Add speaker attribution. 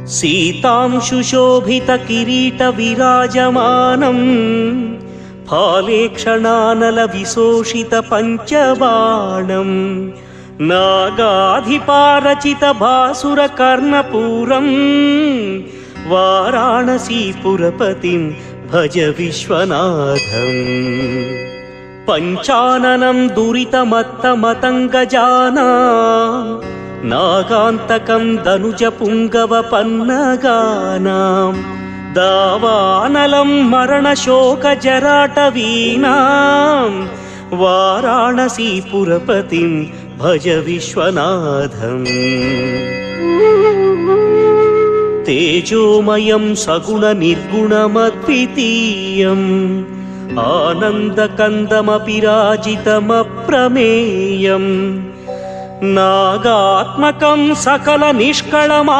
Speaker 1: सीतांशुशोभितकिरीटविराजमानम् फालेक्षणानलविशोषितपञ्चबाणम् नागाधिपारचितभासुरकर्णपूरम् वाराणसीपुरपतिं भज विश्वनाथम्। पञ्चाननं दुरितमत्तमतङ्गजाना नागान्तकं दनुजपुङ्गवपन्नगानां दावानलं मरणशोकजराटवीनां वाराणसीपुरपतिं भज विश्वनाथम्। तेजोमयं सगुणनिर्गुणमद्वितीयम् आनन्दकन्दमपि राजितमप्रमेयम् नागात्मकं सकलनिष्कळमात्